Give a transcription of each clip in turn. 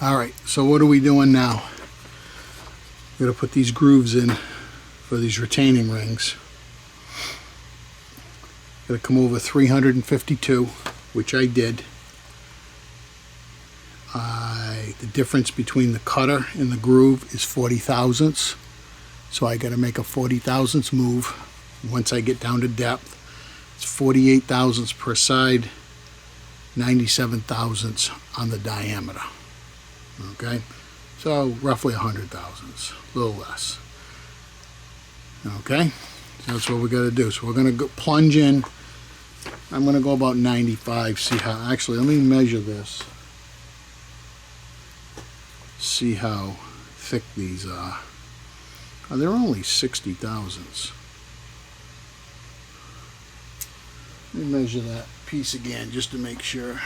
Alright, so what are we doing now? We're going to put these grooves in for these retaining rings. Going to come over 352, which I did. The difference between the cutter and the groove is 40 thousandths. So I got to make a 40 thousandths move once I get down to depth. It's 48 thousandths per side, 97 thousandths on the diameter. Okay, so roughly 100 thousandths, a little less. Okay, so that's what we got to do. So we're going to go plunge in. I'm going to go about 95. See how, actually, let me measure this. See how thick these are. Oh, they're only 60 thousandths. Let me measure that piece again just to make sure.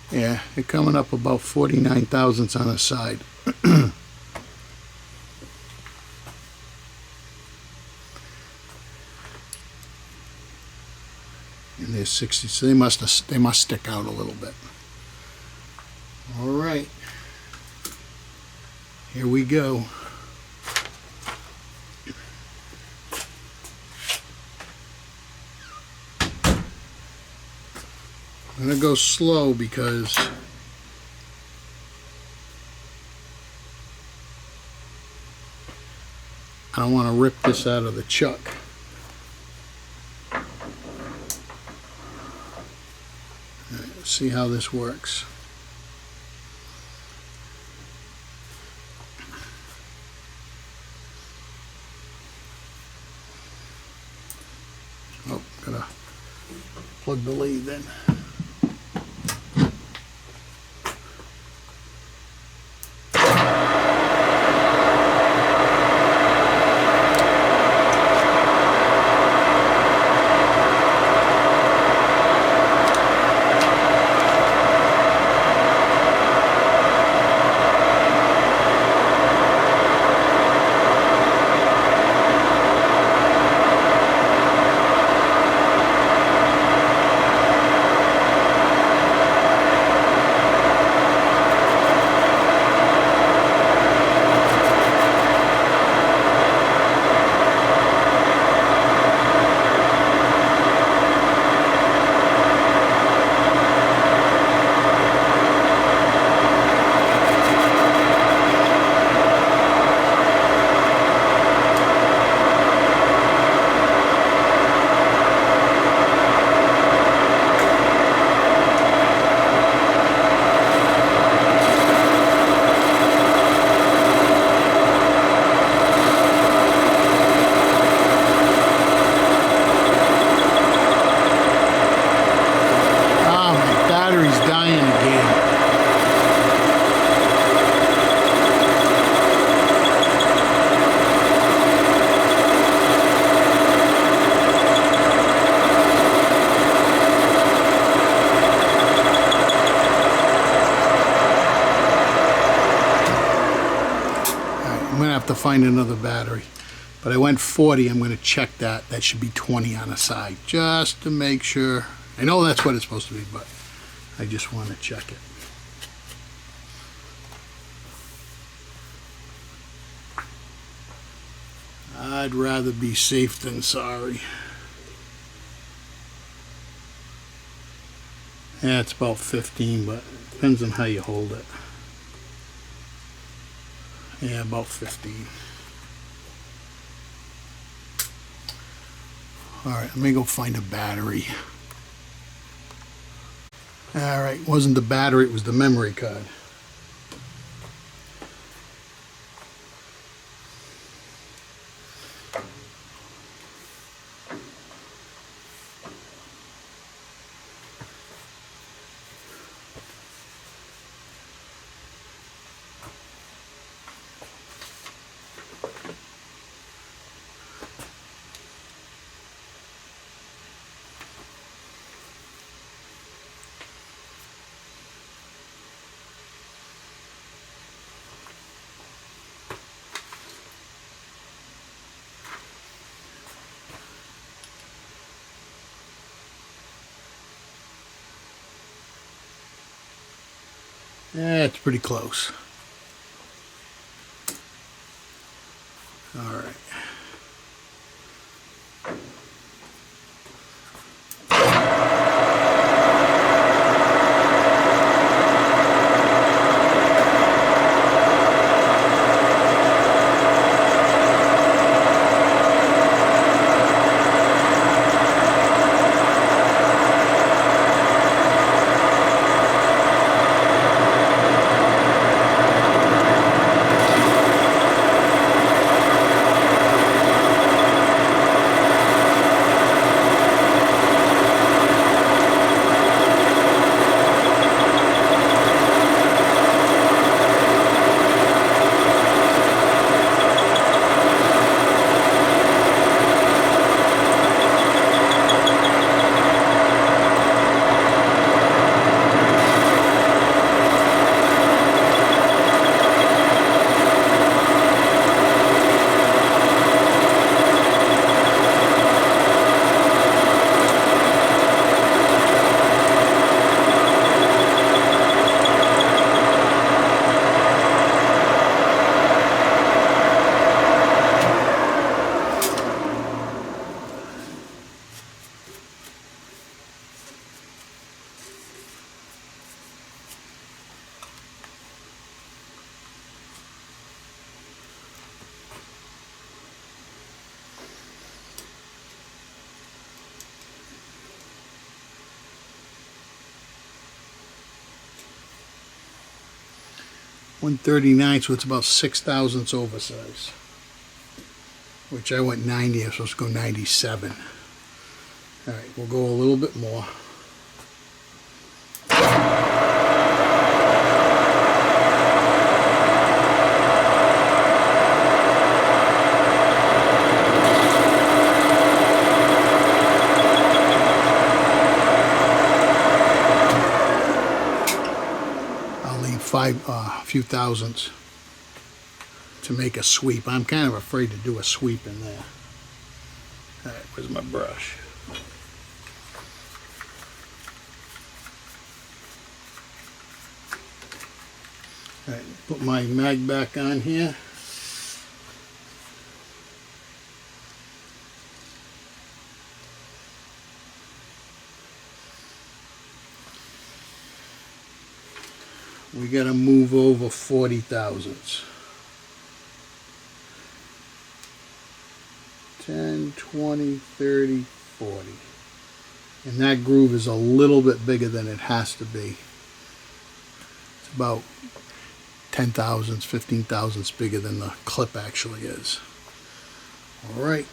Yeah, they're coming up about 49 thousandths on the side. And they're 60, so they must stick out a little bit. All right, here we go. I'm going to go slow because I don't want to rip this out of the chuck. All right, let's see how this works. Oh, gotta plug the lead in. To find another battery, but I went 40. I'm going to check that. That should be 20 on the side, just to make sure. I know that's what it's supposed to be, but I just want to check it. I'd rather be safe than sorry. Yeah, it's about 15, but it depends on how you hold it. Yeah, about 15. Alright, let me go find a battery. Alright, it wasn't the battery, it was the memory card. Yeah, it's pretty close. All right. .139, so it's about 6 thousandths oversize. Which I went 90, I'm supposed to go 97. Alright, we'll go a little bit more. A few thousandths to make a sweep. I'm kind of afraid to do a sweep in there. Alright, where's my brush? Alright, put my mag back on here. We got to move over 40 thousandths. 10, 20, 30, 40. And that groove is a little bit bigger than it has to be. It's about 10 thousandths, 15 thousandths bigger than the clip actually is. All right.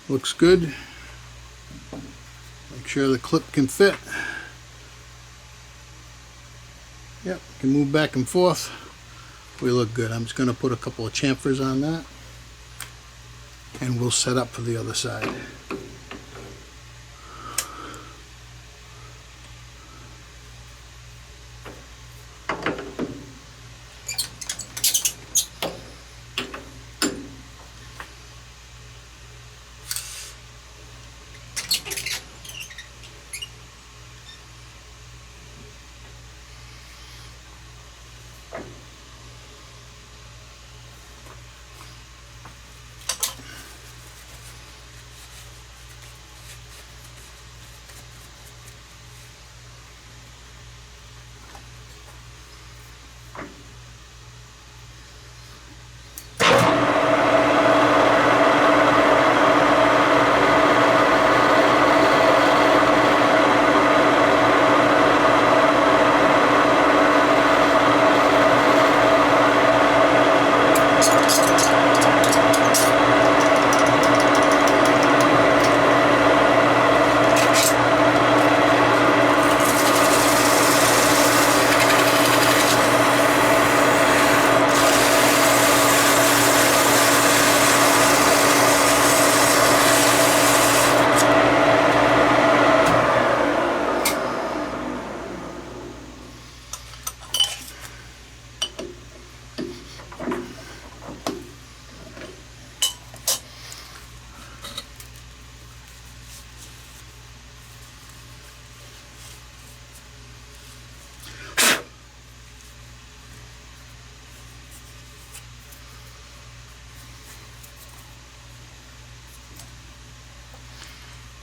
Looks good. Make sure the clip can fit. Yep, can move back and forth. We look good. I'm just going to put a couple of chamfers on that, and we'll set up for the other side.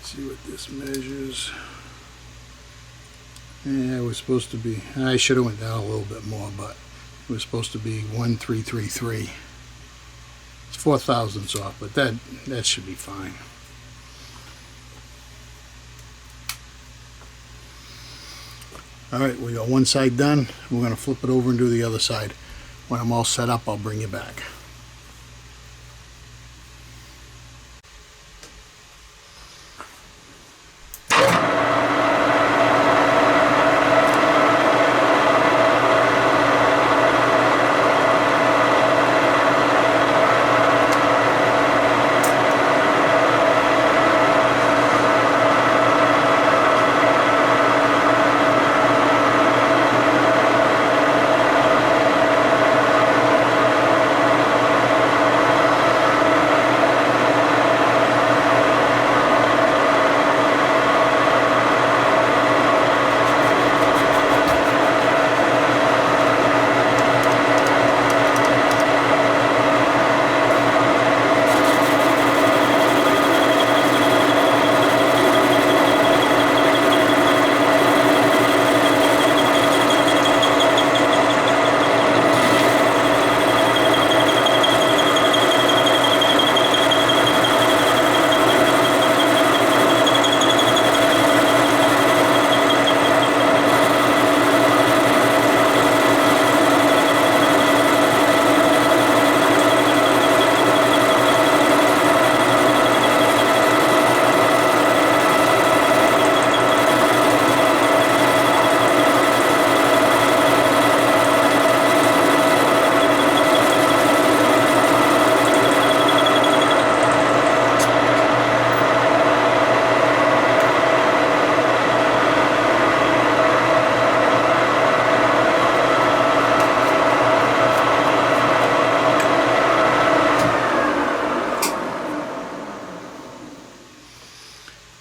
See what this measures. Yeah, it was supposed to be, I should have went down a little bit more, but it was supposed to be 1333. It's 4 thousandths off, but that should be fine. Alright, we got one side done. We're going to flip it over and do the other side. When I'm all set up, I'll bring you back.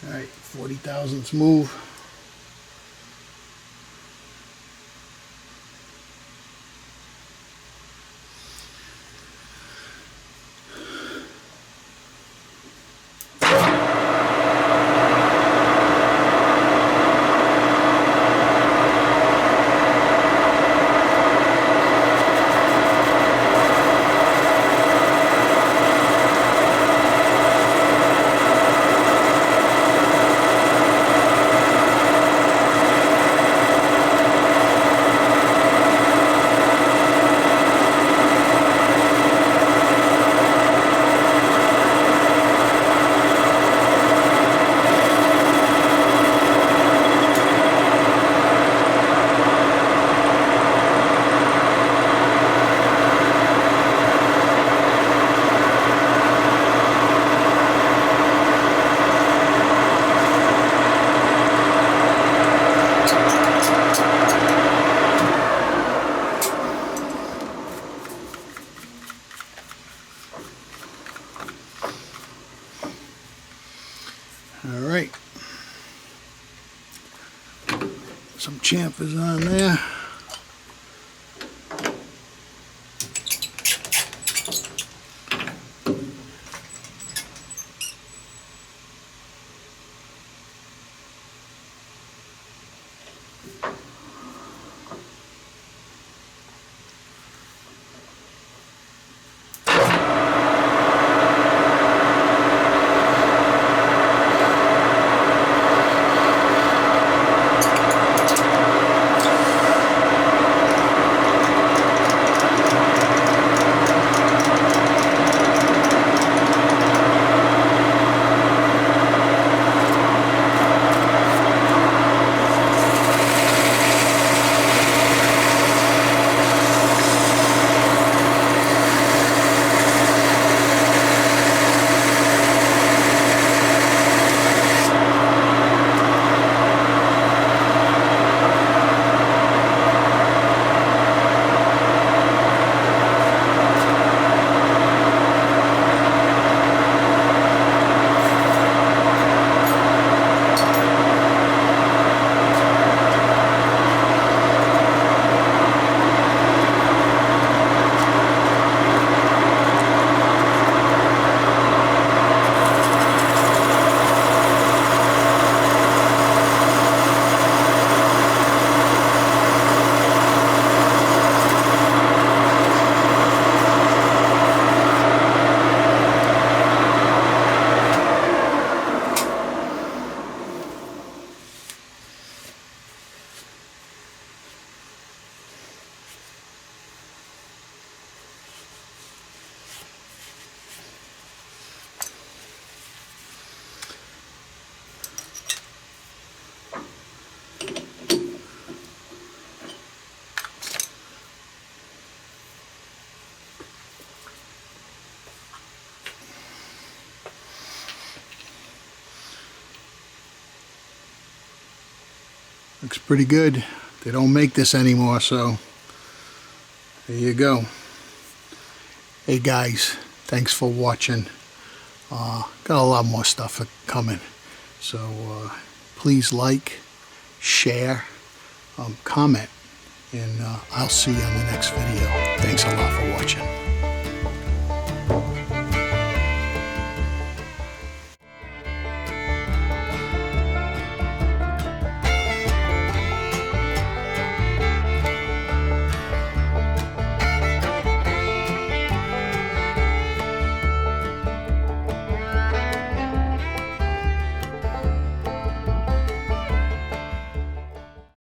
Alright, 40 thousandths move. Some chamfers on there. Looks pretty good. They don't make this anymore, so there you go. Hey guys, thanks for watching. Got a lot more stuff coming, so please like, share, comment, and I'll see you on the next video. Thanks a lot for watching.